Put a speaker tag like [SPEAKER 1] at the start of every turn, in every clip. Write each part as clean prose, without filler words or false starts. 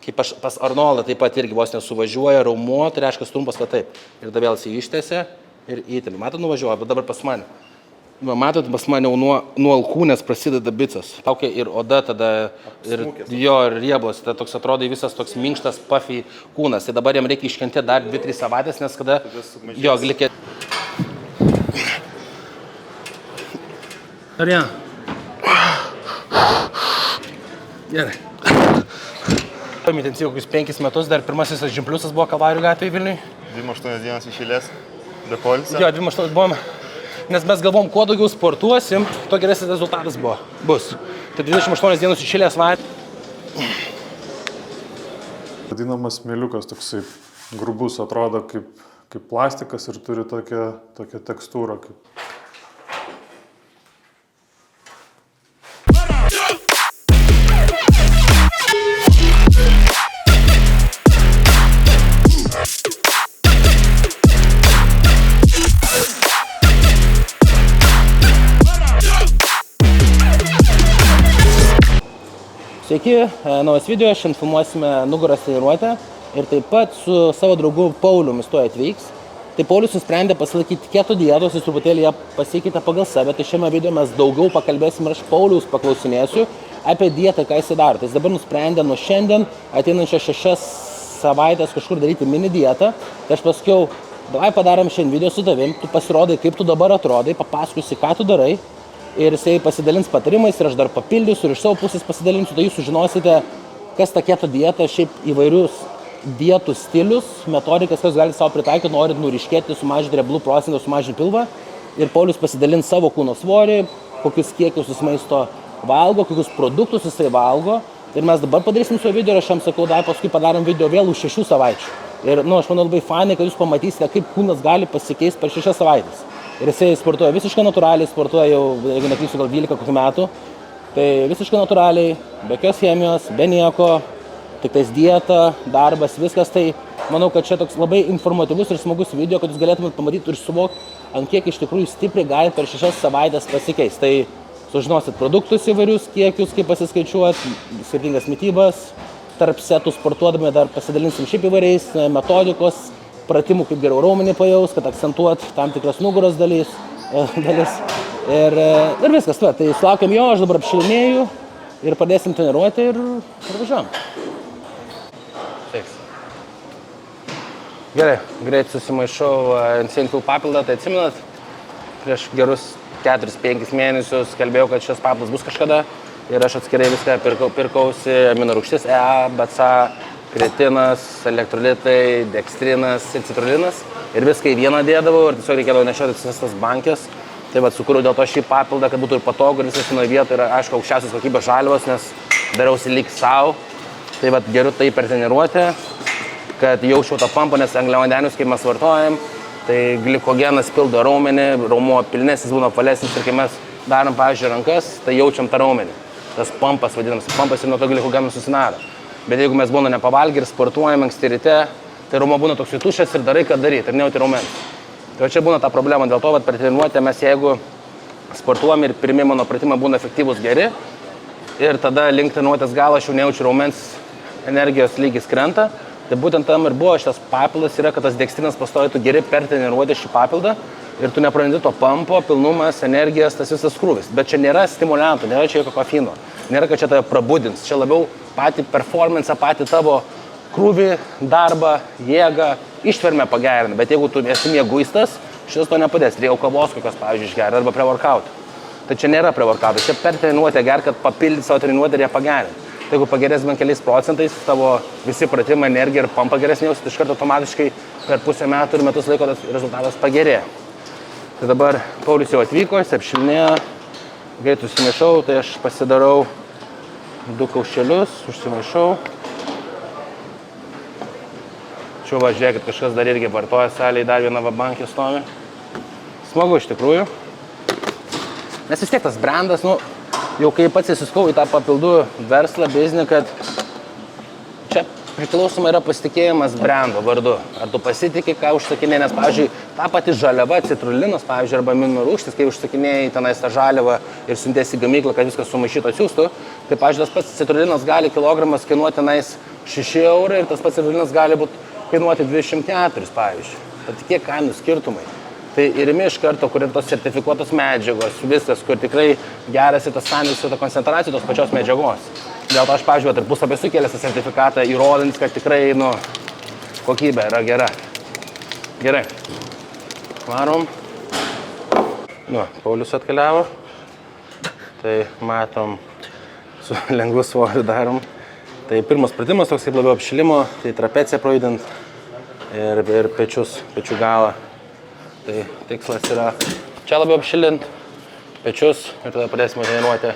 [SPEAKER 1] Kaip pas Arnoldą taip pat irgi vos nesuvažiuoja, raumuo, tai reiškia trumpas, va taip. Ir tada vėl jis ištėse ir įtėlį. Matot, nuvažiuoja, bet dabar pas mane. Matot, pas mane jau nuo alkūnės prasideda bicas. Laukia ir oda tada, ir jo, ir riebos. Tai toks atrodo visas toks minkštas, puffy kūnas. Tai dabar jam reikia iškentėti dar 2-3 savaitės, nes kada jo glikė. Ar ja? Gerai. Intensyviai kokius 5 metus, dar pirmasis Žimpliusas buvo Kalvarijų gatvėje Vilniui.
[SPEAKER 2] 28 dienas iš eilės, be poilsio.
[SPEAKER 1] Jo, 28 buvome. Nes mes galvom, kuo daugiau sportuosim, tuo geresnis rezultatas bus. Tai 28 dienos iš eilės vaitį.
[SPEAKER 3] Vadinamas smėliukas toksai grubus, atrodo kaip plastikas ir turi tokią tekstūrą.
[SPEAKER 1] Sveiki, naujas video, šiandien filmuosime nugaros treniruotę ir taip pat su savo draugu Pauliumi tuoj atvyks. Tai Paulius nusprendė pasilaikyti keto dietos, jis truputėlį ją pasikeitė pagal save, tai šiame video mes daugiau pakalbėsim ir aš Paulius paklausinėsiu apie dietą, ką jis daro. Tai jis dabar nusprendė nuo šiandien ateinančias 6 savaitės kažkur daryti mini dietą. Tai aš pasakiau, davai padarom šiandien video su tavim, tu pasirodai, kaip tu dabar atrodai, papasakosi, ką tu darai. Ir jisai pasidalins patarimais ir aš dar papildysiu ir iš savo pusės pasidalinsiu, tai jūs sužinosite, kas ta keto dieta, šiaip įvairius dietų stilius, metodikas, kas gali savo pritaikyti, norit nuriškėti, sumažinti riebalų procentą, sumažinti pilvą. Ir Paulius pasidalins savo kūno svorį, kokius kiekius jis maisto valgo, kokius produktus jisai valgo. Ir mes dabar padarysim savo video ir aš jam sakau, dar paskui padarom video vėl už 6 savaičių. Ir aš manau labai fainai, kad jūs pamatysite, kaip kūnas gali pasikeisti per 6 savaitės. Ir jisai sportuoja visiškai natūraliai, sportuoja jau, jeigu neklysiu, gal 12 kokių metų. Tai visiškai natūraliai, be jokios chemijos, be nieko, tik tais dieta, darbas, viskas. Tai manau, kad čia toks labai informatyvus ir smagus video, kad jūs galėtumėt pamatyti ir suvokti, ant kiek iš tikrųjų stipriai gali per 6 savaitės pasikeisti. Tai sužinosit produktus įvairius, kiekius, kaip pasiskaičiuoti, skirtingas mitybas. Tarp setų sportuodami dar pasidalinsim šiaip įvairiais metodikos, pratimų, kaip geriau raumenį pajaus, kad akcentuot tam tikras nugaros dalis. Ir viskas, tai sulaukiam jo, aš dabar apšilinėju ir pradėsim treniruoti ir važiuojam. Gerai, greit susimaišau Insane Fuel papildą, tai atsimenat, prieš gerus 4-5 mėnesius kalbėjau, kad šis papildas bus kažkada ir aš atskirai viską pirkausi, amino rūgštis EA, BCA, kretinas, elektrolitai, dekstrinas ir citrullinas ir viską į vieną dėdavau ir tiesiog reikėdavo nešioti visas tas bankės. Tai sukūriau dėl to šį papildą, kad būtų ir patogu ir visas vienoje vietoje ir aišku aukščiausios kokybės žaliavos, nes darausi lyg savo. Tai geriu tai per treniruotę, kad jaučiau tą pampą, nes angliavandenius, kaip mes vartojam, tai glikogenas pildo raumenį, raumuo pilnesnis būna apvalesnis ir kai mes darom, pavyzdžiui, rankas, tai jaučiam tą raumenį. Tas pampas vadinamas, pampas ir nuo to glikogenas susinaro. Bet jeigu mes būna nepavalgę ir sportuojam anksti ryte, tai raumuo būna toks tuščias ir darai, kad daryti, ir nejauti raumens. Tai čia būna ta problema, dėl to per treniruotę mes jeigu sportuojam ir pirmi mano pratimai būna efektyvūs geri ir tada link treniruotės galo aš jau nejaučiu raumens, energijos lygis krenta, tai būtent tam ir buvo šitas papildas yra, kad tas dekstrinas pastovi tu geri per treniruotę šį papildą ir tu neprarandi to pampo, pilnumas, energijos, tas visas krūvis. Bet čia nėra stimuliantų, nėra čia jokio kofeino, nėra, kad čia tave prabudins, čia labiau patį performance, patį tavo krūvį, darbą, jėgą, ištvermę pagerina. Bet jeigu tu esi mieguistas, šitas to nepadės. Reikia kavos kokios, pavyzdžiui, išgerti arba pre-workoutų. Tai čia nėra pre-workoutų, čia per treniruotę ger, kad papildyti savo treniruotę ir ją pagerinti. Tai jeigu pagerės bent keliais procentais, tavo visi pratimai, energija ir pampa geresnė jausit, iš karto automatiškai per pusę metų ir metus laiko tas rezultatas pagerėja. Tai dabar Paulius jau atvyko, jis apšilinėjo, greit susimaišau, tai aš pasidarau 2 kaušelius, užsimaišau. Čia va, žiūrėkit, kažkas dar irgi vartoja salėje, dar vieną vabankį stovi. Smagu iš tikrųjų. Nes vis tiek tas brandas, jau kai pats įsiskau į tą papildų verslą, biznį, kad čia priklausomai yra pasitikėjimas brando vardu. Ar tu pasitikė, ką užsakinėjai, nes, pavyzdžiui, ta pati žaliava, citrulinas, pavyzdžiui, arba amino rūgštys, kai užsakinėjai tenais tą žaliavą ir siuntėsi į gamyklą, kad viskas sumaišyto atsiųstų, tai, pavyzdžiui, tas pats citrulinas gali kilogramas kainuoti tenais 6 eurai ir tas pats adrenalinas gali kainuoti 24, pavyzdžiui. Tad kiek kainų skirtumai. Tai ir imi iš karto, kur ir tos sertifikuotos medžiagos, viskas, kur tikrai geras ir tas santykis su ta koncentracija tos pačios medžiagos. Dėl to aš, pavyzdžiui, ir puslapį sukėlęs tą sertifikatą, įrodant, kad tikrai, kokybė yra gera. Gerai. Varom. Paulius atkeliavo. Tai matom, su lengvu svoriu darom. Tai pirmas pratimas toks kaip labiau apšilimo, tai trapeciją projudint ir pečių galą. Tai tikslas yra čia labiau apšilint pečius ir tada pradėsime treniruoti.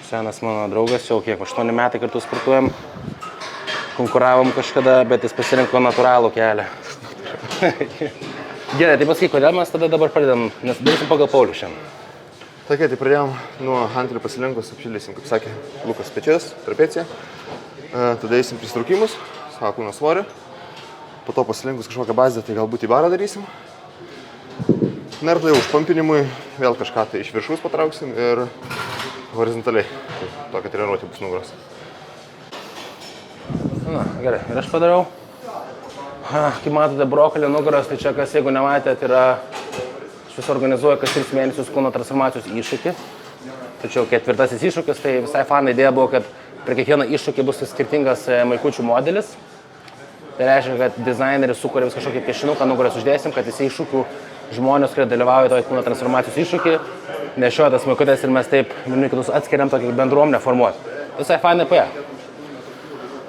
[SPEAKER 1] Senas mano draugas, jau 8 metai kartu sportuojam. Konkuravom kažkada, bet jis pasirinko natūralų kelią. Gerai, tai pasakyk, kodėl mes tada dabar pradedam, nes darysim pagal Paulių šiandien.
[SPEAKER 2] Tai pradėjom nuo hantelių pasilinkus, apšildysim, kaip sakė Lukas, pečius, trapeciją. Tada eisim pristraukimus, savo kūno svorį. Po to pasilinkus kažkokią bazę, tai galbūt į barą darysim. Na ir tada užpampinimui vėl kažką tai iš viršaus patrauksim ir horizontaliai. Tokia treniruotė bus nugaros.
[SPEAKER 1] Gerai, ir aš padariau. Kaip matote, brokolio nugaros, tai čia kas, jeigu nematėt, yra susiorganizuoja kas 3 mėnesius kūno transformacijos iššūkį. Tačiau 4. iššūkis, tai visai fanai idėja buvo, kad prie kiekvieno iššūkį bus skirtingas maikučių modelis. Tai reiškia, kad dizaineris sukuria vis kažkokį piešinuką, nugaras uždėsim, kad visi iššūkių žmonės, kurie dalyvauja toje kūno transformacijos iššūkį, nešioja tas maikutės ir mes taip vieni kitus atskiriam tokį bendruomenę formuoti. Visai fanai paėjo.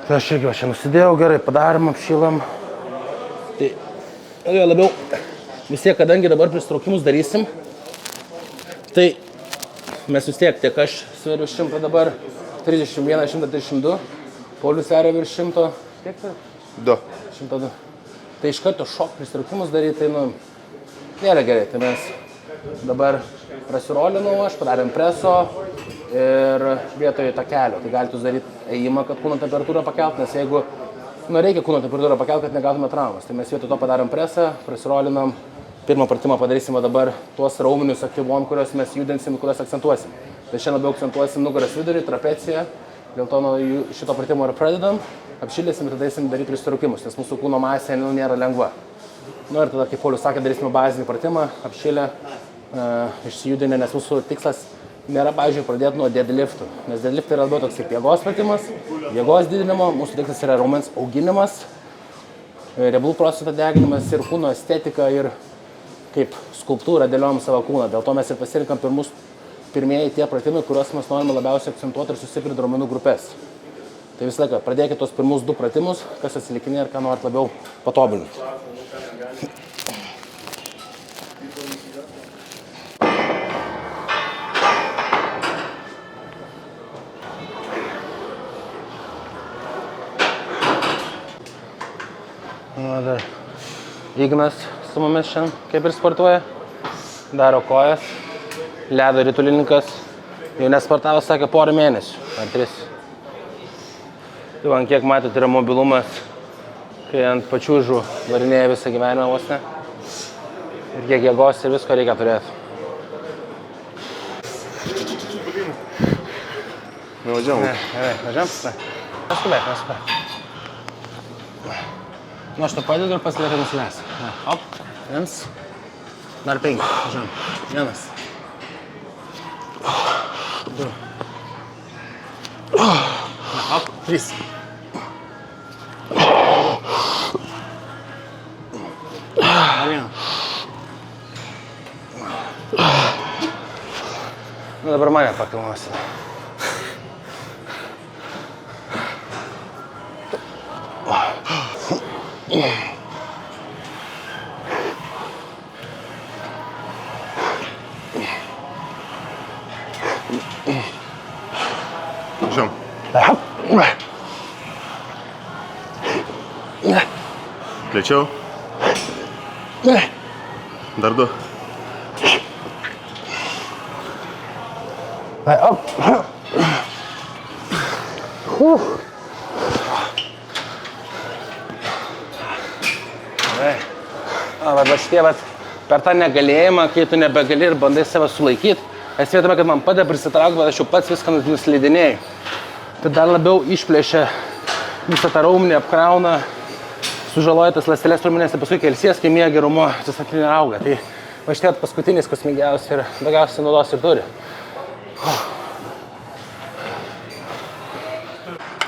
[SPEAKER 1] Tai aš irgi va čia nusidėjau, gerai, padarėm, apšilam. Tai labiau vis tiek, kadangi dabar pristraukimus darysim, tai mes vis tiek, tiek aš sveriu 100 dabar, 31, 132, Paulius sveria virš 100, kiek tai?
[SPEAKER 2] 2.
[SPEAKER 1] 102. Tai iš karto šok pristraukimus daryti, tai nėra gerai. Tai mes dabar prasirolinau, aš padarėm preso ir vietoje takelio. Tai galite daryti ėjimą, kad kūno temperatūrą pakelt, nes jeigu reikia kūno temperatūrą pakelt, kad negautume traumas. Tai mes vietoje to padarėm presą, prasirolinam. Pirmą pratimą padarysim dabar tuos rauminius aktyvuom, kuriuos mes judinsim, kuriuos akcentuosim. Tai šiandien labiau akcentuosim nugaras vidurį, trapeciją. Dėl to nuo šito pratimo ir pradedam. Apšildysim ir tada eisim daryti pristraukimus, nes mūsų kūno masė nėra lengva. Ir tada, kaip Paulius sakė, darysime bazinį pratimą, apšilę, išsijudinę, nes mūsų tikslas nėra, pavyzdžiui, pradėti nuo deadliftų. Nes deadlift yra labiau toks kaip jėgos pratimas, jėgos didinimo, mūsų tikslas yra raumens auginimas, riebalų proceso deginimas ir kūno estetika ir kaip skulptūrą dėliojam savo kūną. Dėl to mes ir pasirinkam pirmieji tie pratimai, kuriuos mes norime labiausiai akcentuoti ir sustiprinti raumenų grupės. Tai visą laiką pradėkite tos pirmus 2 pratimus, kas atsilikinė ir ką norit labiau patobulinti. Dar Ignas su mumis šiandien kaip ir sportuoja, daro kojas, ledo ritulininkas, jau nesportavo, sakė, porą mėnesių ar 3. Tai man kiek matot yra mobilumas, kai ant pačiūžų varinėja visą gyvenimą vos ne. Ir kiek jėgos ir visko reikia turėti.
[SPEAKER 2] Nevažiavam.
[SPEAKER 1] Gerai, važiavam? Neskubėk. Aš to padedu ir pasiliekai nusileisi. Hop, 1, dar 5, važiavam. 1, 2. Hop, 3. Dabar mane pakilnosi.
[SPEAKER 2] Važiuojam. Lėčiau. Dar 2.
[SPEAKER 1] Va šitie per tą negalėjimą, kai tu nebegali ir bandai save sulaikyti, esmė tame, kad man padeda prisitraukti, bet aš jau pats viską nuslidinėjau. tai dar labiau išplėšia visą tą raumenį, apkrauna, sužaloja tas ląsteles raumenėse, paskui kelsies, kai miegi raumuo atsisakrinė auga. Tai va šitie paskutinis skausmingiausiai ir daugiausiai naudos ir turi.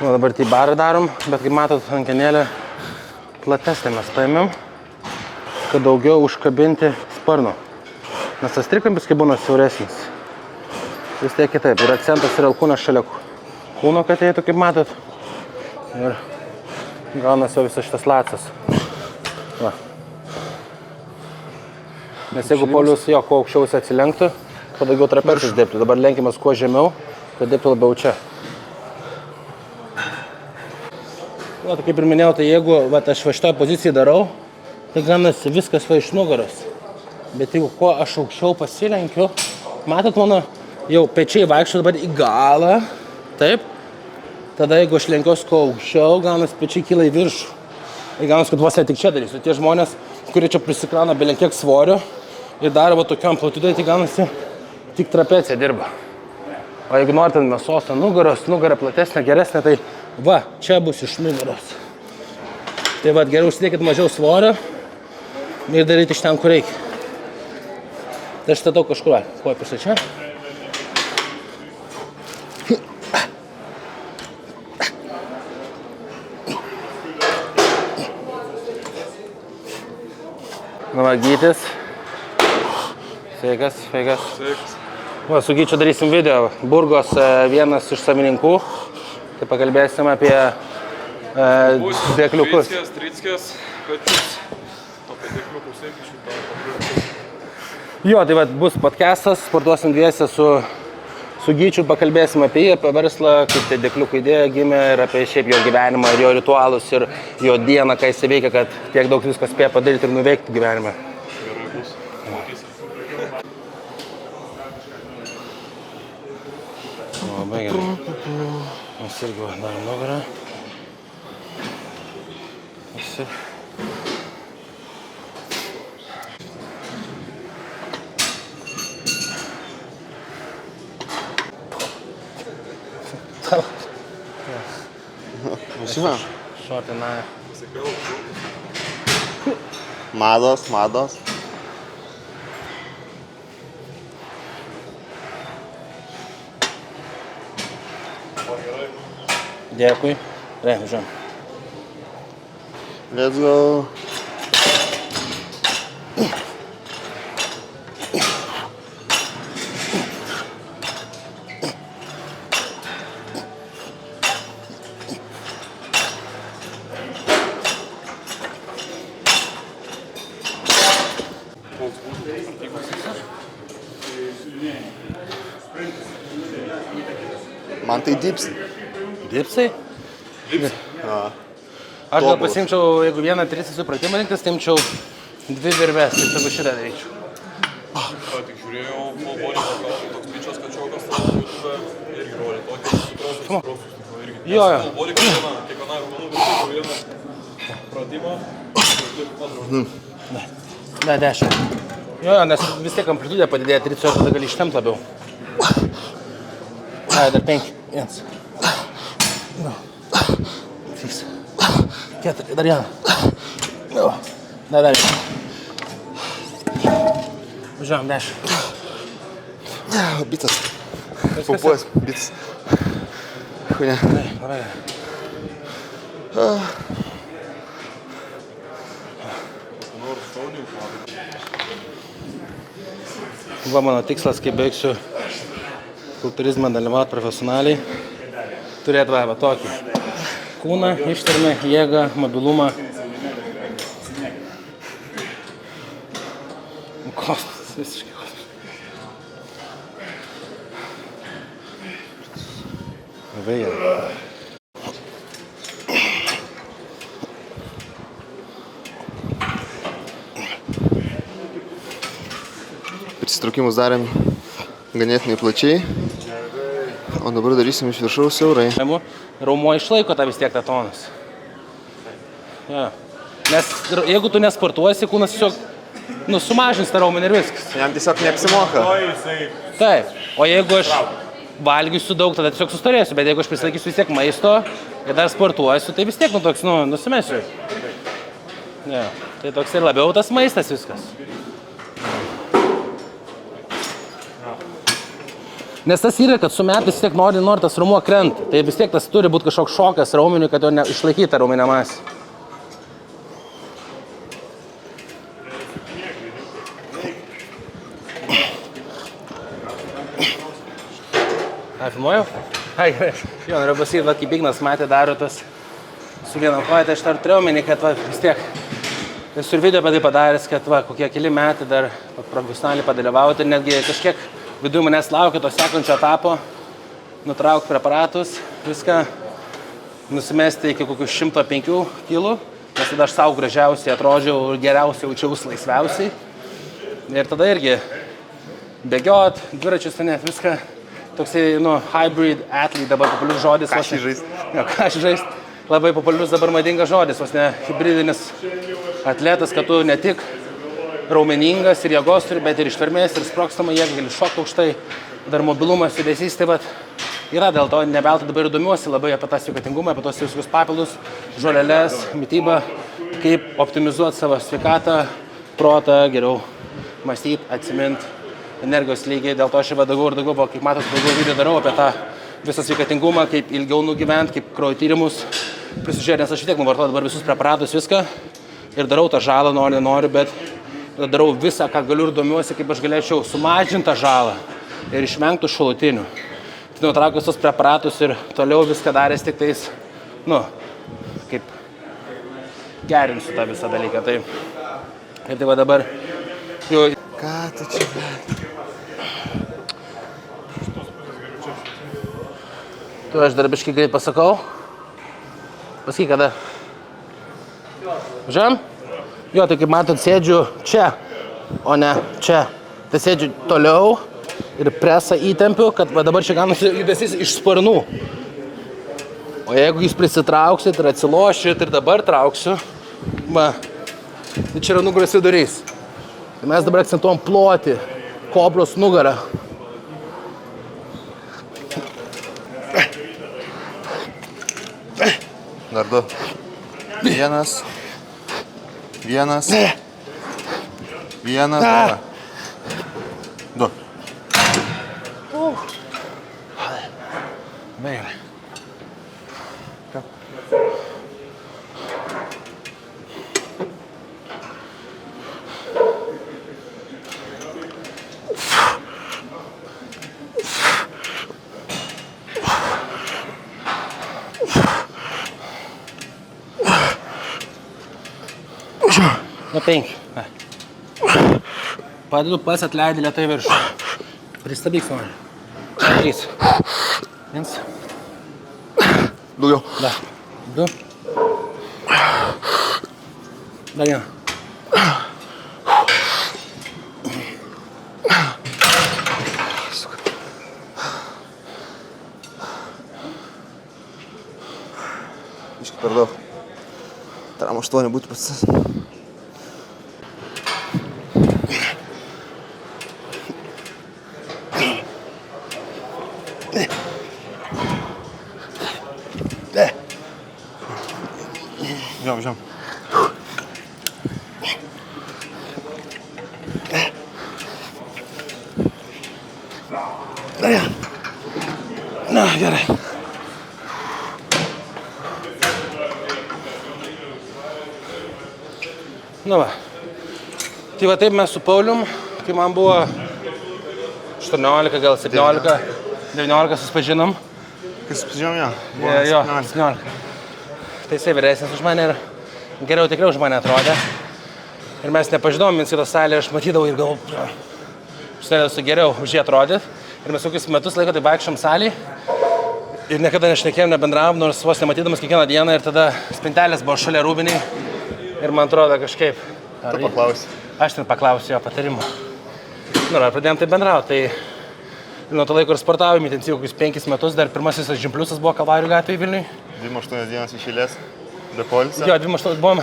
[SPEAKER 1] Nu, dabar tai barą darom, bet kaip matot, rankenėlę platesnė mes paėmėm, kad daugiau užkabinti sparno. Nes tas trikampis, kai būna siauresnis, vis tiek kitaip. Ir akcentas yra alkūnas šalia kūno, kad eitų, kaip matot. Ir gaunas jau visas šitas lacas. Va. Nes jeigu Paulius jo kuo aukščiau atsilenktų, kuo daugiau trapecijos dirbtų. Dabar lenkiamas kuo žemiau, kad dirbtų labiau čia. Va, tai kaip ir minėjau, tai jeigu va, aš va šitoje pozicijoje darau, tai ganasi viskas va iš nugaros. Bet jeigu kuo aš aukščiau pasilenkiu, matot mano jau pečiai vaikščia dabar į galą, taip? Tada jeigu aš lenkiuosi kuo aukščiau, ganas pečiai kyla į viršų. Ir ganas, kad vos tik čia darysiu. Tie žmonės, kurie čia prisikrauna belenkiek svorio ir daro va tokiam amplitudai, tai ganasi tik trapecija dirba. O jeigu norite mėsos ant nugaros, nugara platesnė, geresnė, tai va, čia bus iš nugaros. Tai va, geriau užsidėkit mažiau svorio ir daryti iš ten, kur reikia. Tai aš statau kažkur, koja pusė čia. Nu va, Gytis. Sveikas, sveikas.
[SPEAKER 4] Sveikas.
[SPEAKER 1] Va, su Gyčiu darysim video. Burgos vienas iš savininkų. Tai pakalbėsim apie dėkliukus.
[SPEAKER 4] Trickės, pečius. Apie dėkliukus irgi šitą pakalbėsim.
[SPEAKER 1] Jo, tai va, bus podcastas, sportuosim dviese su Gyčiu, pakalbėsim apie jį, apie verslą, kaip tai dėkliukų idėja gimė ir apie šiaip jo gyvenimą ir jo ritualus ir jo dieną, ką jis veikia, kad tiek daug viską spėja padaryti ir nuveikti gyvenime.
[SPEAKER 4] Gerai bus. Matysim.
[SPEAKER 1] Labai gerai. Mes irgi darom nugarą. Visi.
[SPEAKER 2] Žinau.
[SPEAKER 1] Šotinai.
[SPEAKER 2] Mados, mados.
[SPEAKER 1] Dėkui. Važiuojam.
[SPEAKER 2] Let's go. Man tai dipsai.
[SPEAKER 1] Dipsai? Aš gal pasimčiau, jeigu vieną tricipsų pratimą rinktis, tai imčiau 2 virves, tai tegu šitą daryčiau.
[SPEAKER 4] Tik žiūrėjau, full body toks bičias kačiokas YouTube irgi rodė tokį sutraukus irgi.
[SPEAKER 1] Jo, jo.
[SPEAKER 4] Full body kiekviena raumenų grupė po vieną pratimą.
[SPEAKER 1] Da, 10. Jo, nes vis tiek amplitudė padidėja tricepsų ir tada gali ištempt labiau. Ai, dar 5. 1. 2. 3. 4. Dar 1. Dar 1. Važiuojam 10.
[SPEAKER 2] Bitas. Pupuos, bitas. Хуйня.
[SPEAKER 1] Labai. Va mano tikslas, kai baigsiu kultūrizmą dalyvauti profesionaliai, turėti va tokį kūną, ištvermę, jėgą, mobilumą. Kostas, visiškai kostas. Labai gerai.
[SPEAKER 2] Prisitraukimus darėm ganėtinai plačiai, o dabar darysim iš viršaus siaurai.
[SPEAKER 1] Raumuo išlaiko tą vis tiek tą tonus. Ja. Nes jeigu tu nesportuosi, kūnas tiesiog sumažins tą raumenį ir viskas.
[SPEAKER 2] Jam tiesiog neapsimoka.
[SPEAKER 1] Taip, o jeigu aš valgysiu daug, tada tiesiog sustorėsiu, bet jeigu aš prisilaikysiu vis tiek maisto ir dar sportuosiu, tai vis tiek toks, nusimesiu. Ne, tai toks ir labiau tas maistas viskas. Nes tas yra, kad su metais vis tiek nori tas raumuo krenta. Tai vis tiek tas turi būti kažkoks šokas raumeniui, kad jo išlaikyti tą raumenę masę. Filmuoju? Ai, gerai. Jo, noriu pasakyti, va, kaip Ignas matė daro tas su viena koja, tai aš dar turėjau menį, kad va, vis tiek esu ir video apie tai padaręs, kad va, kokie keli metai dar profesionaliai padalyvauti ir netgi kažkiek viduje manęs laukia to sekančio etapo, nutraukti preparatus, viską nusimesti iki kokių 105 kilų, nes tada aš savo gražiausiai atrodžiau ir geriausiai jaučiausi laisviausiai. Ir tada irgi bėgiot, dviračius, net viską. Toksai, hybrid athlete dabar populiarus žodis.
[SPEAKER 2] Kašį žaist.
[SPEAKER 1] Jo, kašį žaist. Labai populiarus dabar madingas žodis, vos ne hybridinis atletas, kad tu ne tik raumeningas ir jėgos turi, bet ir ištvermės ir sprogstamą jėgą, gali šokti aukštai, dar mobilumas, judesys, tai vat yra dėl to, nebeltai dabar domiuosi labai apie tą sveikatingumą, apie tos visokius papildus, žoleles, mitybą, kaip optimizuoti savo sveikatą, protą, geriau mąstyti, atsiminti. Energijos lygiai, dėl to aš daugiau ir daugiau, kaip matot, daugiau video darau apie tą visą sveikatingumą, kaip ilgiau nugyventi, kaip kraujo tyrimus prisižiūrėti, nes aš vis tiek nuvartoju dabar visus preparatus, viską ir darau tą žalą, noriu, bet darau visą, ką galiu ir domiuosi, kaip aš galėčiau sumažinti tą žalą ir išvengti šalutinių. Tai nutraukiu tos preparatus ir toliau viską daręs tik tais, kaip gerinsiu tą visą dalyką. Tai va dabar jau...
[SPEAKER 2] Ką tu čia?
[SPEAKER 1] Tu aš dar biškai greit pasakau. Pasakyk, kada. Žem? Jo, tai kaip matot, sėdžiu čia, o ne čia. Tai sėdžiu toliau ir presą įtempiu, kad va dabar čia gaunasi judesys iš sparnų. O jeigu jūs prisitrauksit ir atsilošit ir dabar trauksiu, va, tai čia yra nugaros vidurys. Tai mes dabar akcentuojam ploti kobros nugarą.
[SPEAKER 2] Dar du. Vienas. Dabar. Du.
[SPEAKER 1] Gerai. Nu 5. Padedu pas atleidį lėtai viršų. Pristabdyk savo. 3. 1.
[SPEAKER 2] Daugiau.
[SPEAKER 1] Da. 2. Dar 1.
[SPEAKER 2] Iškai per daug. Taram 8 būtų pats. Žem.
[SPEAKER 1] Na, gerai. Nu va. Tai va taip mes su Paulium, kai man buvo 18, gal 17, 19 susipažinom.
[SPEAKER 2] Kai susipažinom, jo.
[SPEAKER 1] Jo, 17. Tai jisai vyresnis už mane ir geriau tikrai už mane atrodė. Ir mes nepažinom Minskito salėje, aš matydavau ir galvojau, stengiausi geriau už jį atrodyti. Ir mes kokius metus laiko tai vaikščiom salėje. Ir niekada nešnekėjom, nebendravom, nors vos nematydamas kiekvieną dieną. Ir tada spintelės buvo šalia rūbiniai. Ir man atrodo kažkaip...
[SPEAKER 2] Tu paklausi.
[SPEAKER 1] Aš ten paklausiu jo patarimų. Nu, ir pradėjom tai bendrauti. Tai nuo to laiko ir sportavome intensyviai kokius 5 metus. Dar pirmasis Žimpliusas buvo Kalvarijų gatvėje Vilniui.
[SPEAKER 2] 28 dienas iš eilės. Be poilsio.
[SPEAKER 1] Jo, 28 buvom.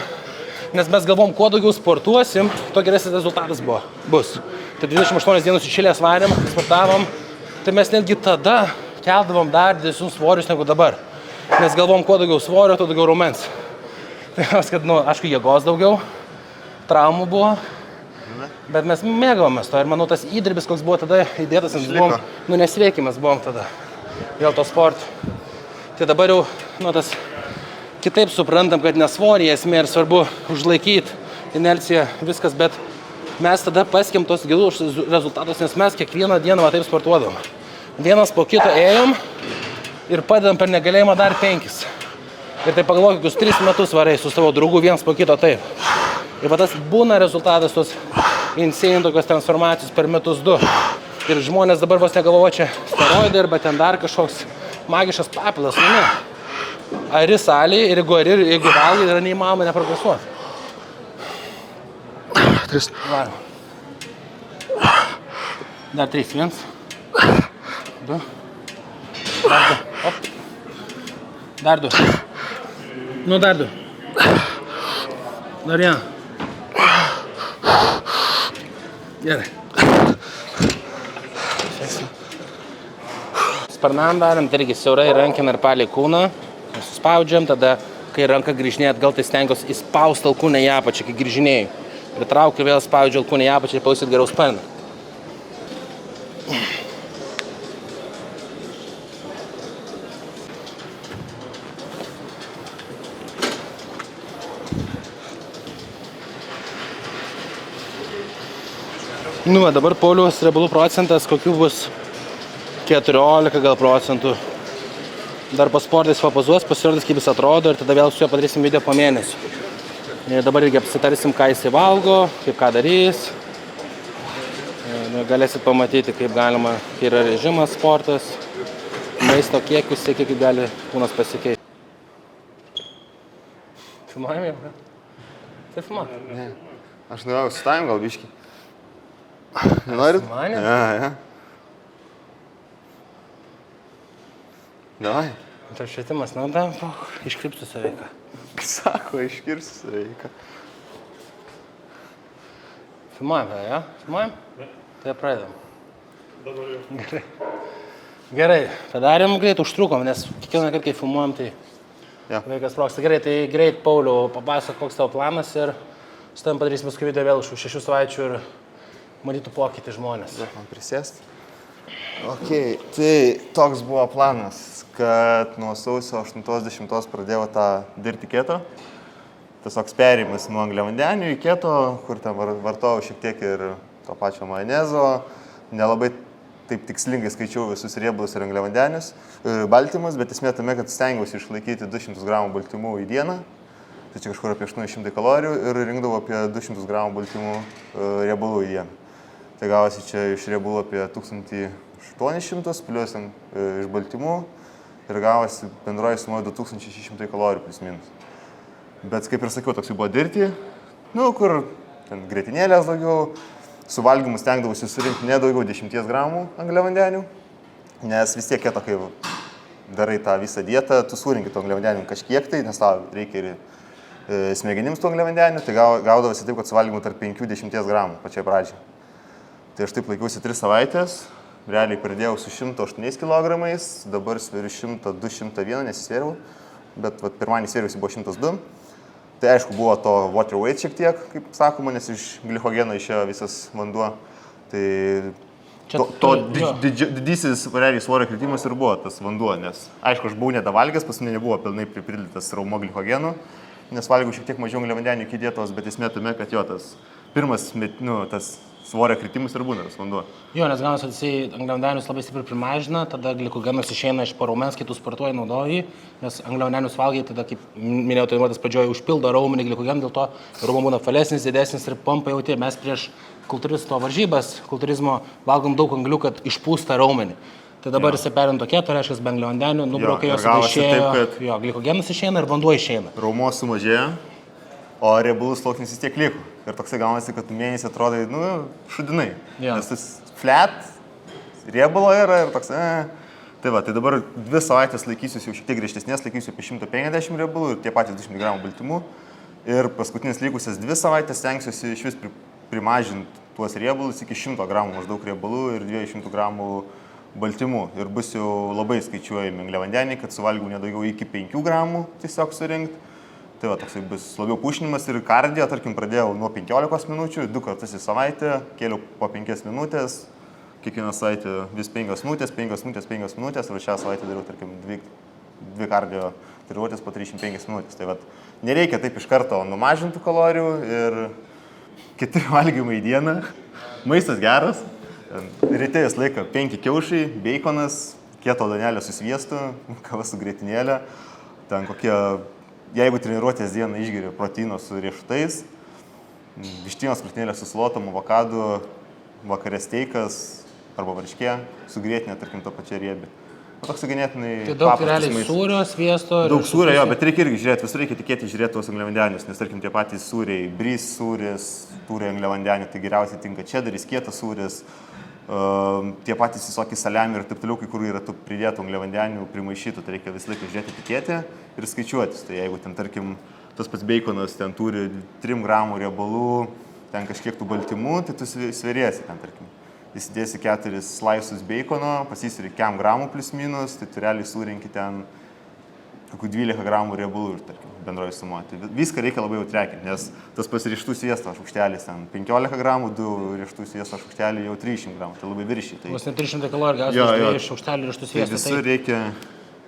[SPEAKER 1] Nes mes galvom, kuo daugiau sportuosim, to geresnis rezultatas bus. Tai 28 dienos iš eilės varėm, sportavom. Tai mes netgi tada keldavom dar didesnius svorius negu dabar. Nes galvom, kuo daugiau svorio, tuo daugiau raumens. Tai kad, aišku, jėgos daugiau, traumų buvo, bet mes mėgavomės to ir manau, tas įdirbis, koks buvo tada įdėtas, mes buvom, nesveikimas buvom tada dėl to sporto. Tai dabar jau, tas kitaip suprantam, kad nesvorį esmė ir svarbu užlaikyti inerciją, viskas, bet mes tada pasiekėm tos gilus rezultatus, nes mes kiekvieną dieną va taip sportuodavom. Vienas po kito ėjom ir padedam per negalėjimą dar 5. Ir tai pagalvok, kokius 3 metus varai su savo draugu vienas po kito taip. Ir va tas būna rezultatas tos insane tokios transformacijos per metus 2. Ir žmonės dabar vos negalvoja čia steroidai arba ten dar kažkoks magiškas papilas, ne. Ari salėje ir jeigu valgai, yra neįmanoma neprogresuoti.
[SPEAKER 2] 3.
[SPEAKER 1] Dar 3, 1. 2. Dar 2. Dar 2. Dar 1. Gerai. Sparnam darant irgi siaurai rankiną ir palei kūną. Suspaudžiam, tada, kai ranka grįžinėja atgal, tai stengiuosi įspausti alkūnę į apačią, kai grįžinėjau. Pritraukiu ir vėl spaudžiu alkūnę į apačią ir pausit geriau sparną. Dabar Pauliaus riebalų procentas kokių bus 14 gal procentų. Dar po sportais papozuos, pasirodys, kaip jis atrodo ir tada vėl su juo padarysim video po mėnesio. Ir dabar irgi apsitarsim, ką jis valgo, kaip ką darys. Galėsit pamatyti, kaip galima, kai yra režimas, sportas, maisto kiekius, kiek gali kūnas pasikeisti. Filmuojame jau? Tai filmuot?
[SPEAKER 2] Ne. Aš norėjau sustavim gal biškį. Nenorit?
[SPEAKER 1] Manė?
[SPEAKER 2] Ja. Davai.
[SPEAKER 1] Tai švietimas, iškirpsiu saveiką.
[SPEAKER 2] Sako, iškirsiu saveiką.
[SPEAKER 1] Filmuojame, ja? Filmuojam? Tai pradedam. Gerai. Gerai, padarėm greit, užtrukom, nes kiekvieną kartą, kai filmuojam, tai vaikas sprogsta. Gerai, tai greit, Pauliau, papasakok, koks tavo planas ir su tavim padarysim paskui video vėl už 6 savaičių ir matytų pokytį žmonės.
[SPEAKER 2] Man prisėsti. Ok, tai toks buvo planas, kad nuo sausio 8-10 pradėjau tą dirbti keto. Tiesiog perėjimas nuo angliavandenių į keto, kur ten vartojau šiek tiek ir to pačio majonezo. Nelabai taip tikslingai skaičiau visus riebalus ir angliavandenius, baltymus, bet esmė tame, kad stengiausi išlaikyti 200 gramų baltymų į dieną. Tai čia kažkur apie 800 kalorijų ir rinkdavau apie 200 gramų baltymų riebalų į dieną. Tai gavosi čia iš riebalų apie 1800 plius iš baltymų ir gavosi bendroji suma 2600 kalorijų plius minus. Bet kaip ir sakiau, toks jau buvo dirti, kur ten grietinėlės daugiau, su valgymu stengdavausi surinkti nedaugiau 10 gramų angliavandenių, nes vis tiek keto, kai darai tą visą dietą, tu surinki tų angliavandenių kažkiek tai, nes tau reikia ir smegenims tų angliavandenių, tai gaudavosi taip, kad su valgymu tarp 5-10 gramų pačiai pradžiai. Tai aš taip laikiausi 3 savaitės, realiai pradėjau su 108 kg, dabar sveriu 102-101, nesisvėriau, bet pirmanį svėriausi buvo 102. Tai aišku, buvo to water weight šiek tiek, kaip sakoma, nes iš glikogeno išėjo visas vanduo. Tai didysis realiai svorio kritimas ir buvo tas vanduo, nes aišku, aš buvau nedavalgęs, pas mane nebuvo pilnai pripildytas raumo glikogenu, nes valgiau šiek tiek mažiau angliavandenių iki dietos, bet esmė tame, kad jo tas pirmas, tas svorio kritimas ir būna tas vanduo.
[SPEAKER 1] Jo, nes gaunasi, kad jisai angliavandenius labai stipriai primažina, tada glikogenas išeina iš po raumens, kai tu sportuoji, naudoji, nes angliavandenius valgai, tada, kaip minėjau, treniruotės pradžioje užpildo raumenį glikogeną, dėl to raumuo būna falesnis, didesnis ir pompa jauti. Mes prieš kultūristo varžybas, kultūrizmo valgom daug anglių, kad išpūsta raumenį. Tai dabar jisai perint tokie, tai reiškia, be angliavandenių, nubraukia jos, išėjo, glikogenas išeina ir vanduo išeina.
[SPEAKER 2] Raumuo sumažėjo, o riebalų sluoksnis vis tiek liko. Ir toksai gaunasi, kad mėnesį atrodai, šudinai. Nes tas flat, riebalo yra ir toks, Tai va, tai dabar 2 savaitės laikysiuosi jau šiek tiek griežtesnės, laikysiu apie 150 riebalų ir tie patys 200 gramų baltymų. Ir paskutinis likusias 2 savaitės stengsiuosi iš vis primažinti tuos riebalus iki 100 gramų maždaug riebalų ir 200 gramų baltymų ir bus jau labai skaičiuojami angliavandeniai, kad suvalgiau nedaugiau iki 5 gramų tiesiog surinkti. Tai va, toksai bus labiau pušinimas ir kardio, tarkim, pradėjau nuo 15 minučių, 2 kartus į savaitę, kėliau po 5 minutės, kiekvieną savaitę vis 5 minutės, 5 minutės, 5 minutės ir šią savaitę dariau, tarkim, 2 kardio treniruotės po 35 minutės. Tai va, nereikia taip iš karto numažintų kalorijų ir 4 valgymai į dieną, maistas geras, ryte vis laiką 5 kiaušai, beikonas, kieto duonelė su sviestu, kava su grietinėlė, ten kokie, jeigu treniruotės dieną išgeriu proteino su riešutais, vištienos krūtinėlė su slotom, avokadu, vakare steikas arba varškė su grietinė, tarkim, to pačia riebi. Toks ganėtinai
[SPEAKER 1] tai daug
[SPEAKER 2] paprastas
[SPEAKER 1] realiai
[SPEAKER 2] maistas.
[SPEAKER 1] sūrio, sviesto.
[SPEAKER 2] Daug sūrio, jo, bet reikia irgi žiūrėti, visur reikia tikėti žiūrėti tuos angliavandenius, nes tarkim tie patys sūriai, brys sūris, turi angliavandenių, tai geriausiai tinka čederis, kietas sūris, tie patys visokie saliami ir taip toliau, kai kur yra tų pridėtų angliavandenių primaišytų, tai reikia visą laiką žiūrėti, tikėti ir skaičiuotis. Tai jeigu ten tarkim tas pats beikonas ten turi 3 gramų riebalų, ten kažkiek tų baltymų, tai tu sveriesi ten tarkim. Įsidėsi 4 slaisus beikono, pasisiri 1 gramų plus minus, tai tu realiai surinki ten kokių 12 gramų riebalų ir, tarkim, bendroji suma. Tai viską reikia labai jau trekinti, nes tas pats riešutų sviesto šaukštelis ten 15 gramų, 2 riešutų sviesto šaukšteliai jau 300 gramų, tai labai viršiai. Tai...
[SPEAKER 1] Vos ne 300 kalorijų, gausi iš šaukštelių riešutų sviesto.
[SPEAKER 2] Tai visur reikia...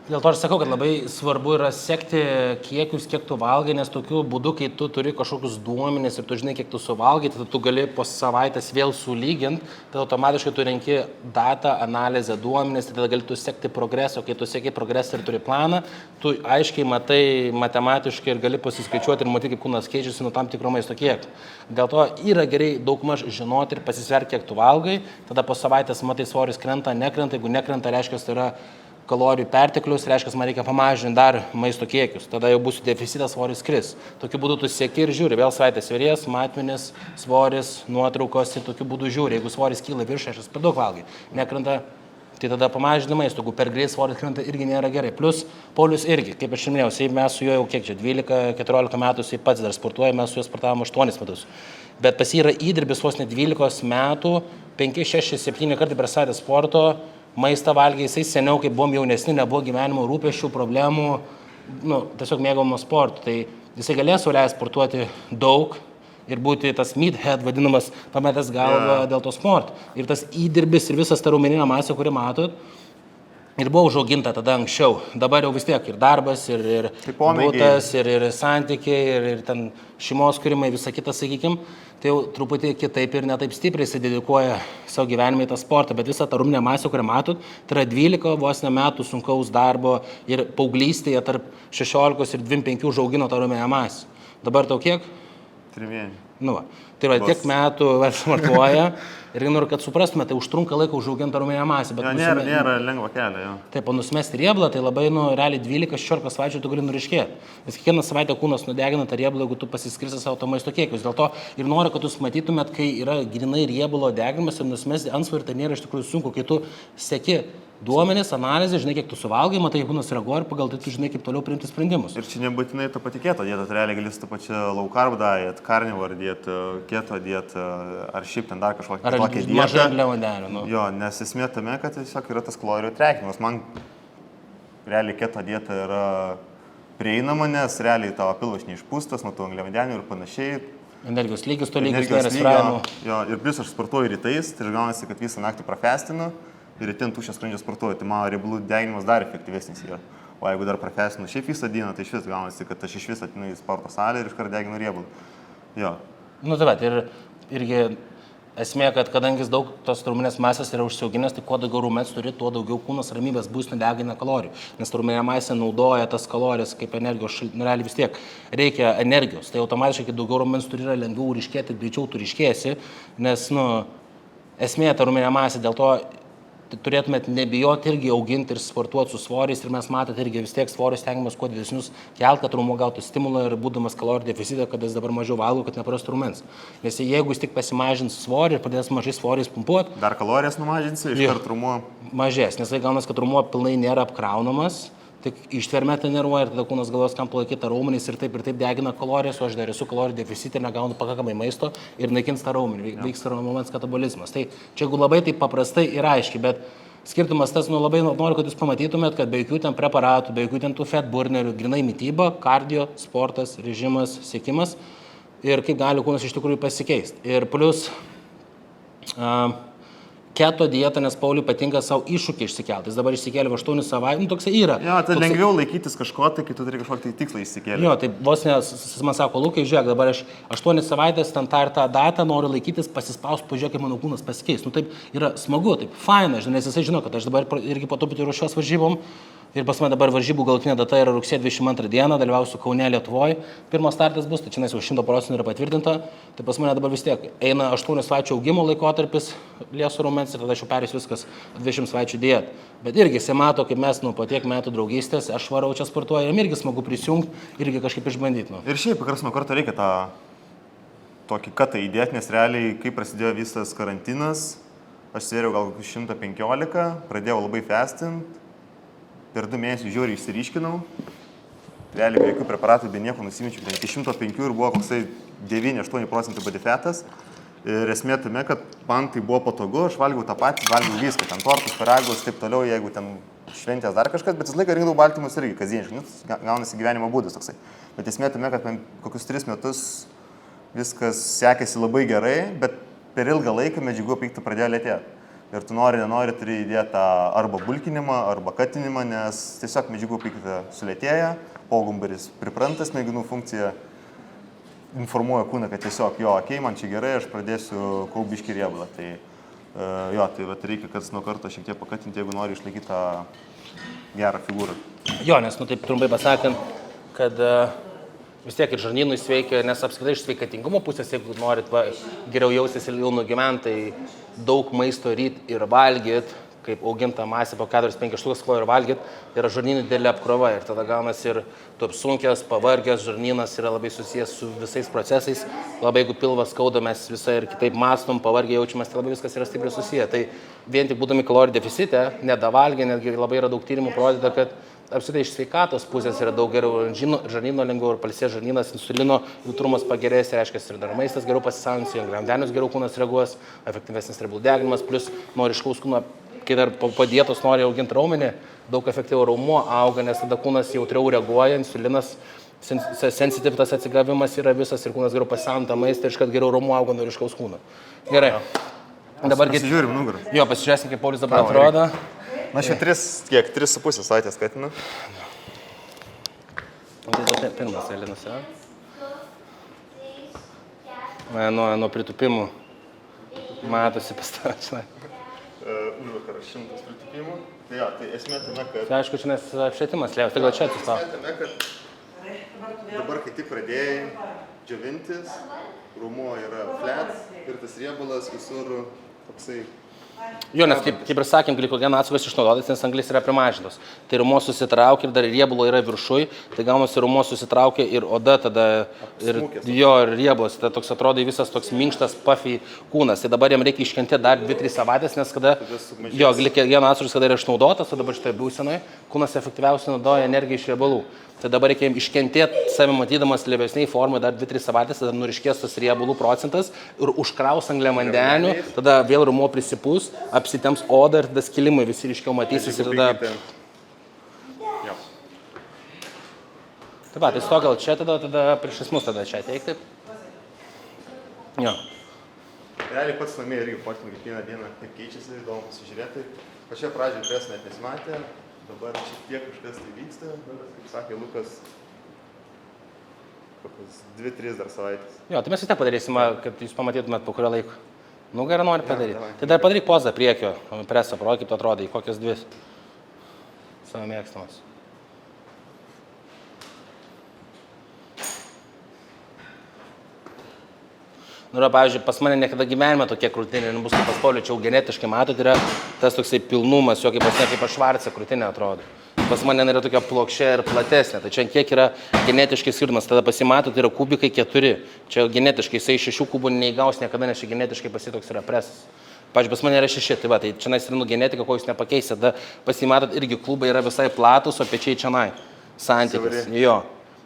[SPEAKER 1] Dėl to aš sakau, kad labai svarbu yra sekti kiekius, kiek tu valgai, nes tokiu būdu, kai tu turi kažkokius duomenis ir tu žinai, kiek tu suvalgai, tada tu gali po savaitės vėl sulyginti, tada automatiškai tu renki datą, analizę, duomenis, tada gali tu sekti progresą, kai tu seki progresą ir turi planą, tu aiškiai matai matematiškai ir gali pasiskaičiuoti ir matyti, kaip kūnas keičiasi nuo tam tikro maisto kiekio. Dėl to yra gerai daugmaž žinoti ir pasisverti, kiek tu valgai, tada po savaitės matai svoris krenta, nekrenta, jeigu nekrenta, reiškia, tai yra kalorijų perteklius, reiškia, man reikia pamažinti dar maisto kiekius, tada jau bus deficitas, svoris kris. Tokiu būdu tu seki ir žiūri, vėl savaitės svėries, matmenis, svoris, nuotraukos ir tokiu būdu žiūri, jeigu svoris kyla virš, aš per daug valgai, nekrenta, tai tada pamažinti maisto, jeigu per greit svoris krenta irgi nėra gerai. Plus, Paulius irgi, kaip aš minėjau, mes su juo jau kiek čia, 12-14 metų, jis pats dar sportuoja, mes su juo sportavom 8 metus. Bet pas jį yra įdirbis vos ne 12 metų, 5, 6, 7 kartai per savaitę sporto, maistą valgė, jisai seniau, kai buvom jaunesni, nebuvo gyvenimo rūpesčių, problemų, tiesiog mėgamo sportų. Tai jisai galės leisti sportuoti daug ir būti tas meathead, vadinamas, pametęs galvą dėl to sporto. Ir tas įdirbis ir visas ta raumeninė masė, kurį matot, ir buvo užauginta tada anksčiau. Dabar jau vis tiek ir darbas, ir būtas, ir santykiai, ir ten šeimos kūrimai, visa kita, sakykim. Tai jau truputį kitaip ir netaip stipriai įsidedikuoja savo gyvenimą į tą sportą, bet visą tą raumeninę masę, kurią matot, tai yra 12 vos ne metų sunkaus darbo ir paauglystėje tarp 16 ir 25 užaugino tą raumeninę masę. Dabar tau kiek?
[SPEAKER 2] 3.
[SPEAKER 1] Tai yra tiek metų sportuoja ir noriu, kad suprastume, tai užtrunka laiko užauginti raumeninę masę. Bet
[SPEAKER 2] nėra lengva kelio, jo.
[SPEAKER 1] Taip, o nusimesti riebalą, tai labai, realiai 12-16 savaičių tu gali nuriškėti. Nes kiekvieną savaitę kūnas nudegina tą riebalą, jeigu tu pasiskirsi savo to maisto kiekius. Dėl to ir noriu, kad jūs matytumėt, kai yra grinai riebalo deginimas ir nusimesti antsvorį, tai nėra iš tikrųjų sunku, kai tu seki duomenis, analizė, žinai, kiek tu suvalgai, matai, kūnas reaguoja ir pagal tai tu žinai, kaip toliau priimti sprendimus.
[SPEAKER 2] Ir čia nebūtinai to patikėto dieta, tai realiai gali su to pačiu low carb diet, carnivore dieta, keto dieta, ar šiaip ten dar kažkokia kitokia dieta.
[SPEAKER 1] Mažai angliavandenių.
[SPEAKER 2] Jo, nes esmė tame, kad tiesiog yra tas kalorijų trekinimas. Man realiai keto dieta yra prieinama, nes realiai tavo pilvas neišpūstas nuo tų angliavandenių ir panašiai.
[SPEAKER 1] Energijos lygis to lygis, nėra svyravimų.
[SPEAKER 2] Jo, ir plius aš sportuoju rytais, tai gaunasi, kad visą naktį prafestinu. Ir rytin tuščias skrandžio sportuoju, tai mano riebalų deginimas dar efektyvesnis yra. O jeigu dar prafestinu šiaip visą dieną, tai iš vis gaunasi, kad aš iš vis atinu į sporto salę ir iškart deginu riebalų. Jo.
[SPEAKER 1] Tai va, irgi esmė, kad kadangi daug tos raumeninės masės yra užsiauginęs, tai kuo daugiau raumens turi, tuo daugiau kūnas ramybės bus nudegina kalorijų. Nes raumeninė masė naudoja tas kalorijas kaip energijos šaltinį, realiai vis tiek reikia energijos. Tai automatiškai, kai daugiau raumens turi, yra lengviau ryškėti, greičiau tu ryškėsi, nes, esmė ta raumeninė masė, dėl to turėtumėt nebijoti irgi auginti ir sportuoti su svoriais ir mes matot irgi vis tiek svorius stengiamės kuo didesnius kelt, kad raumuo gautų stimulą ir būdamas kalorijų deficite, kad jis dabar mažiau valgo, kad neprarastų raumens. Nes jeigu jis tik pasimažins svorį ir pradės mažai svoriais pumpuoti,
[SPEAKER 2] dar kalorijas numažinsi, iškart raumuo
[SPEAKER 1] mažės, nes tai gaunas, kad raumuo pilnai nėra apkraunamas. Tik ištvermė treniruoja ir tada kūnas galvos, kam palaikyti raumenys ir taip degina kalorijas, o aš dar esu kalorijų deficite ir negaunu pakankamai maisto ir naikins tą raumenį, vyksta raumens katabolizmas. Tai čia jeigu labai taip paprastai ir aiškiai, bet Skirtumas tas, labai noriu, kad jūs pamatytumėt, kad be jokių ten preparatų, be jokių ten tų fat burnerių, grinai mityba, kardio, sportas, režimas, siekimas ir kaip gali kūnas iš tikrųjų pasikeisti. Ir plus keto dieta, nes Pauliui patinka savo iššūkį išsikelti. Jis dabar išsikėlė 8 savaitės, toksai yra.
[SPEAKER 2] Jo, tai lengviau laikytis kažko, tai kai tu turi kažkokį tikslą išsikėlę.
[SPEAKER 1] Jo, tai vos nes, man sako, Lukai, žiūrėk, dabar aš 8 savaitės ten tą ir tą datą noriu laikytis, pasispaus, pažiūrėk, kaip mano kūnas pasikeis. Taip yra smagu, taip faina, žinai, nes jisai žino, kad aš dabar irgi po truputį ruošiuos varžybom. Ir pas mane dabar varžybų galutinė data yra rugsėjo 22 dieną, dalyvausiu Kaune, Lietuvoje. Pirmas startas bus, tai čia jau 100% yra patvirtinta. Tai pas mane dabar vis tiek eina 8 savaičių augimo laikotarpis liesų raumens ir tada aš jau perėsiu viskas 20 savaičių diet. Bet irgi jisai mato, kaip mes po tiek metų draugystės, aš varau čia sportuoju, ir irgi smagu prisijungti, irgi kažkaip išbandyti.
[SPEAKER 2] Ir šiaip, karts nuo karto reikia tą tokį katą įdėti, nes realiai, kai prasidėjo visas karantinas, aš svėriau gal 115, pradėjau labai fastint. Per 2 mėnesius žiauriai išsiryškinau, realiai be jokių preparatų, be nieko nusimečiau, iki 105 ir buvo koksai 9-8% body fatas. Ir esmė tame, kad man tai buvo patogu, aš valgiau tą patį, valgiau viską, ten tortus, pyragus, taip toliau, jeigu ten šventės dar kažkas, bet visą laiką rinkdavau baltymus irgi kasdieniškai, gaunasi gyvenimo būdas toksai. Bet esmė tame, kad man kokius 3 metus viskas sekėsi labai gerai, bet per ilgą laiką medžiagų apykta pradėjo lėtėti. Ir tu nenori turi įdėti arba bulkinimą, arba katinimą, nes tiesiog medžiagų apykaita sulėtėja, pogumbaris pripranta, smegenų funkcija informuoja kūną, kad tiesiog jo, okei, man čia gerai, aš pradėsiu kaubiškį riebalą. Tai jo, tai reikia, kad nuo karto šiek tiek pakatinti, jeigu nori išlaikyti tą gerą figūrą.
[SPEAKER 1] Jo, nes, taip trumpai pasakant, kad vis tiek ir žarnynui sveikia, nes apskritai iš sveikatingumo pusės, jeigu norit geriau jaustis ir ilgiau nugyventi, tai daug maisto ryt ir valgyt, kaip augintą masę po 4-5 štukas kilo ir valgyt, yra žarnynui didelė apkrova ir tada gaunasi ir tu apsunkęs, pavargęs, žarnynas yra labai susijęs su visais procesais, labai jeigu pilvas skauda, mes visai ir kitaip mąstom, pavargę jaučiamės, tai labai viskas yra stipriai susiję. Tai vien tik būdami kalorijų deficite, nedavalgę, netgi labai yra daug tyrimų parodyta, kad apskritai iš sveikatos pusės yra daug geriau, žarnyno lengviau ir palsės žarnynas, insulino jautrumas pagerės, reiškia ir dar maistas geriau pasisavins, į angliavandenius geriau kūnas reaguos, efektyvesnis riebalų deginimas, plus nori iškaus kūno, kai dar po dietos nori auginti raumenį, daug efektyviau raumuo auga, nes tada kūnas jautriau reaguoja, insulinas, sensityvitas atsigavimas yra visas ir kūnas geriau pasisavina maistą ir iškart geriau raumuo auga nuo ryškaus kūno. Gerai. Dabar
[SPEAKER 2] pasižiūrim nugarą.
[SPEAKER 1] Jo, pasižiūrėsim, kaip Paulius dabar atrodo.
[SPEAKER 2] Na, aš jau 3,5 savaitės skatinu.
[SPEAKER 1] Tai pirmas Elinas, ja? Nuo pritupimų matosi pastačiai.
[SPEAKER 2] Užvakar 100 pritupimų. Tai jo, tai esmė tame, kad...
[SPEAKER 1] Tai aišku, čia nes apšvietimas lėvas, tai gal čia atsistau.
[SPEAKER 2] Esmė tame, kad dabar, kai tik pradėjai džiovintis, raumuo yra flat ir tas riebalas visur toksai...
[SPEAKER 1] Jo, nes kaip ir sakėm, glikogeno atsargas išnaudotas, nes anglis yra primažintos. Tai raumuo susitraukia ir dar riebalo yra viršui, tai gaunasi raumuo susitraukia ir oda tada, ir riebalas, tai toks atrodo visas toks minkštas, puffy kūnas. Tai dabar jam reikia iškentėti dar 2-3 savaitės, nes kada glikogeno atsargas kada yra išnaudotas, o dabar šitoje būsenoje, kūnas efektyviausiai naudoja energiją iš riebalų. Tai dabar reikia iškentėti save matydamas lėvesniai formai dar 2-3 savaitės, tada nuriškės tas riebalų procentas ir užkraus angliavandenių, tada vėl raumuo prisipūs, apsitemps odą ir tada skilimai visi ryškiau matysis ir tada... Taip pat, tai sto gal čia tada priešais mus tada čia ateik, taip? Jo.
[SPEAKER 2] Realiai pats namie irgi potinu kiekvieną dieną, kaip keičiasi, įdomu pasižiūrėti. Pačioje pradžioje pres net nesimatė. Dabar šiek tiek kažkas tai vyksta, kaip sakė Lukas, kokias 2-3 dar savaitės.
[SPEAKER 1] Jo, tai mes vis tiek padarysim, kad jūs pamatytumėt po kurio laiko. Nugarą nori padaryti. Ja, tai dar padaryk pozą priekio, preso, parodyk, kaip tu atrodai, kokias 2 savo mėgstamas. Pavyzdžiui, pas mane niekada gyvenime tokie krūtinė nebus kaip pas Paulių, čia jau genetiškai matot, yra tas toksai pilnumas, jo kaip pas ne kaip aš Švarcė krūtinė atrodo. Pas mane yra tokia plokščia ir platesnė, tai čia kiek yra genetiškai skirtumas, tada pasimatot, yra kubikai 4, čia genetiškai jisai 6 kubų neįgaus niekada, nes čia genetiškai pasitoks yra presas. Pavyzdžiui, pas mane yra 6, tai va, tai čia yra genetika, ko jūs nepakeisite, tada pasimatot irgi klubai yra visai platus, o pečiai čianai, santykis, jo.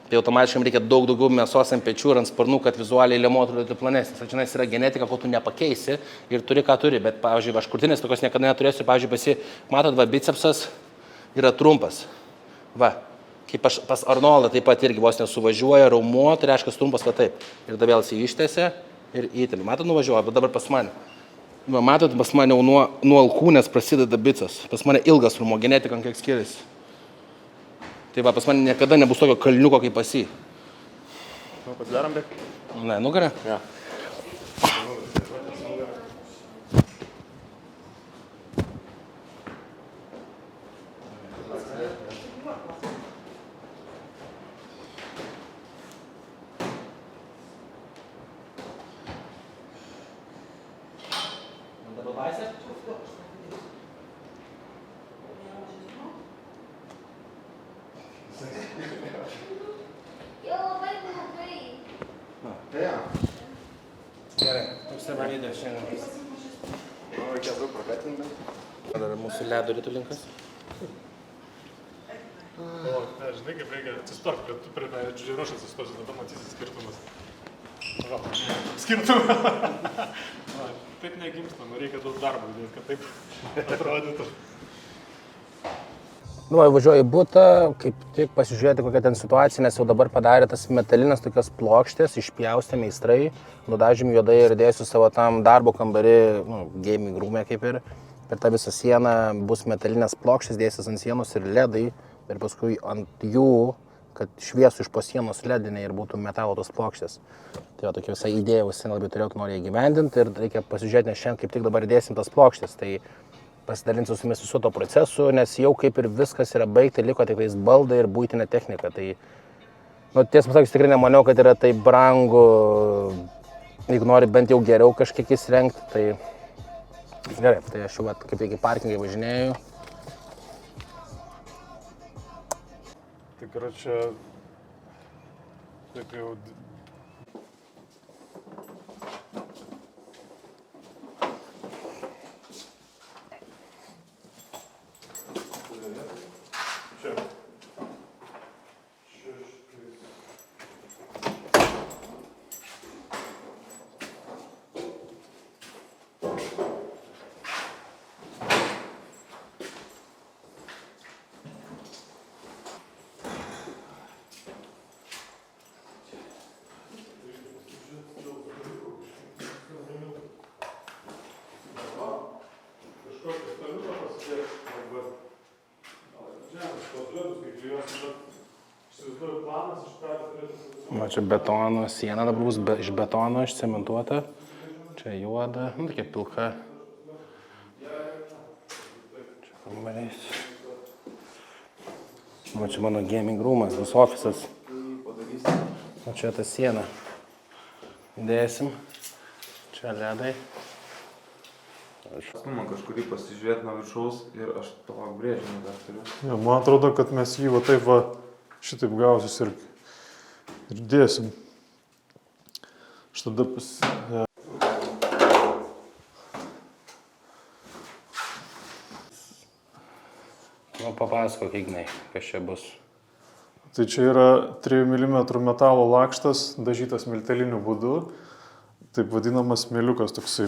[SPEAKER 1] Tai automatiškai reikia daug daugiau mėsos ant pečių ir ant sparnų, kad vizualiai liemuo atrodytų plonesnis. Tai čia yra genetika, ko tu nepakeisi ir turi, ką turi. Bet, pavyzdžiui, aš krūtinės tokios niekada neturėsiu. Pavyzdžiui, matot, va, bicepsas yra trumpas. Va, kaip pas Arnoldą taip pat irgi vos nesuvažiuoja, raumuo, tai reiškia trumpas, va taip. Ir tada vėl jis ištėse ir įtėlį. Matot, nuvažiuoja, bet dabar pas mane. Va, matot, pas mane jau nuo alkūnės prasideda bicas. Pas mane ilgas raumuo, genetika kiek skiriasi. Tai va, pas man niekada nebus tokio kalniuko kaip pas jį.
[SPEAKER 2] Nu, pasidarom, bet?
[SPEAKER 1] Ne, nugarą?
[SPEAKER 2] Ja.
[SPEAKER 1] Gerai, toks yra video šiandien.
[SPEAKER 2] Reikės daug prakatinti.
[SPEAKER 1] Dar mūsų ledo ritulinkas.
[SPEAKER 3] O, ne, žinai, kaip reikia atsistok, bet tu prie džiūrį aš atsistosi, tada matysi skirtumus. Va, skirtumą. Va, taip negimsta, reikia daug darbo įdėti, kad taip atrodytų.
[SPEAKER 1] Nu, važiuoju į butą, kaip tik pasižiūrėti, kokia ten situacija, nes jau dabar padarė tas metalinės tokias plokštės, išpjaustė meistrai, nudažėm juodai ir dėsiu savo tam darbo kambarį, gaming room'e kaip ir, per tą visą sieną bus metalinės plokštės, dėsis ant sienos ir ledai, ir paskui ant jų, kad šviesų iš po sienos lediniai ir būtų metalo tos plokštės. Tai va, tokia visa idėja, visi labai turėjau nori įgyvendinti ir reikia pasižiūrėti, nes šiandien kaip tik dabar dėsim tas plokštės. Tai pasidalinsiu su jumis visu to procesu, nes jau kaip ir viskas yra baigta, liko tik tais baldai ir būtinė technika. Tai, tiesą pasakius, tikrai nemaniau, kad yra tai brangu, jeigu nori bent jau geriau kažkiek įsirengti, tai gerai, tai aš jau kaip tik į parkingai važinėjau.
[SPEAKER 3] Tikrai čia taip jau...
[SPEAKER 1] Va, čia betono siena dabar bus iš betono išcementuota. Čia juoda, tokia pilka. Čia kambariais. Va, čia mano gaming roomas, bus ofisas. O čia ta siena. Dėsim. Čia ledai.
[SPEAKER 5] Man kažkurį pasižiūrėti nuo viršaus ir aš to brėžinį dar turiu.
[SPEAKER 3] Ja, man atrodo, kad mes jį va taip va šitaip gausis ir dėsim. Aš tada
[SPEAKER 1] Papasakok, Ignai, kas čia bus.
[SPEAKER 3] Tai čia yra 3 mm metalo lakštas, dažytas milteliniu būdu. Taip vadinamas smėliukas, toksai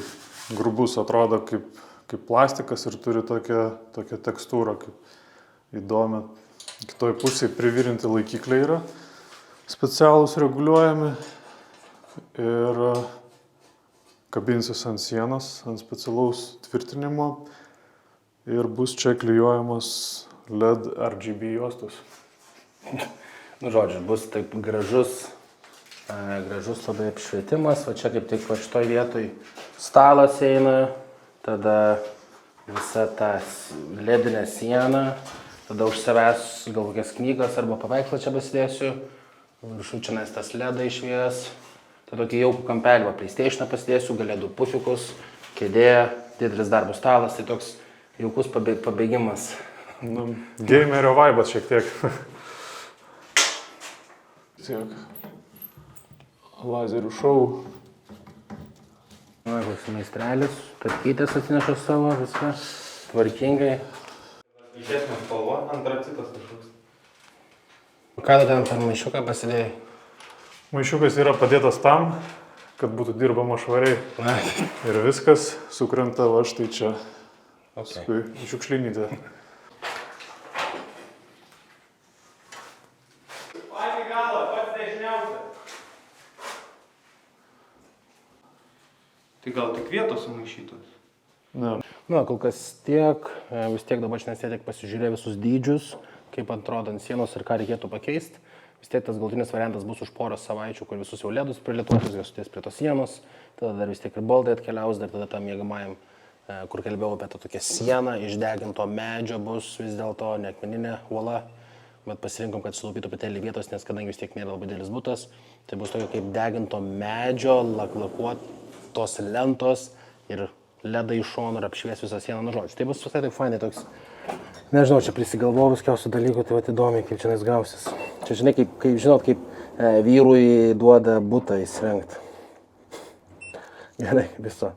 [SPEAKER 3] grubus, atrodo kaip plastikas ir turi tokią tekstūrą, kaip įdomią. Kitoj pusėje privirinti laikikliai yra specialūs reguliuojami ir kabinsis ant sienos, ant specialaus tvirtinimo ir bus čia klijuojamos LED RGB juostos.
[SPEAKER 1] Nu, žodžiu, bus taip gražus labai apšvietimas, va čia kaip tik va šitoj vietoj stalas eina, tada visa ta ledinė siena, tada už savęs gal kokias knygas arba paveikslą čia pasidėsiu, viršų čia nes tas ledai švies, tada tokį jaukų kampelį, PlayStationą pasidėsiu, galėdu pufikus, kėdė, didelis darbo stalas, tai toks jaukus pabėgimas.
[SPEAKER 3] Gamerio vaibas šiek tiek. Tiek. Lazerių šou.
[SPEAKER 1] Na, koks meistrelis, tatkytės atsineša savo, viską tvarkingai.
[SPEAKER 5] Išėsmės spalva, antracitas kažkoks.
[SPEAKER 1] Ką tu ten per maišiuką pasidėjai?
[SPEAKER 3] Maišiukas yra padėtas tam, kad būtų dirbama švariai. Ir viskas sukrenta va štai čia. Paskui šiukšlinytė.
[SPEAKER 5] Tai gal tik vietos sumaišytos?
[SPEAKER 3] Ne.
[SPEAKER 1] Na, kol kas tiek, vis tiek dabar šiandien tiek pasižiūrė visus dydžius, kaip atrodo ant sienos ir ką reikėtų pakeisti. Vis tiek tas galutinis variantas bus už poros savaičių, kur visus jau ledus prilietuotus, jos sudės prie tos sienos, tada dar vis tiek ir baldai atkeliaus, dar tada tam miegamajam, kur kalbėjau apie tą tokią sieną, išdeginto medžio bus vis dėlto, ne akmeninė uola, bet pasirinkom, kad sulaupytų patelį vietos, nes kadangi vis tiek nėra labai didelis butas, tai bus tokia kaip deginto medžio, lakuotos lentos ir ledai iš šonų ir apšvies visą sieną nuo žodžių. Tai bus visai taip fainai toks, nežinau, čia prisigalvoju viskiausių dalykų, tai va įdomiai, kaip čia gausis. Čia žinai, kaip vyrui duoda butą įsirengti. Gerai, viso.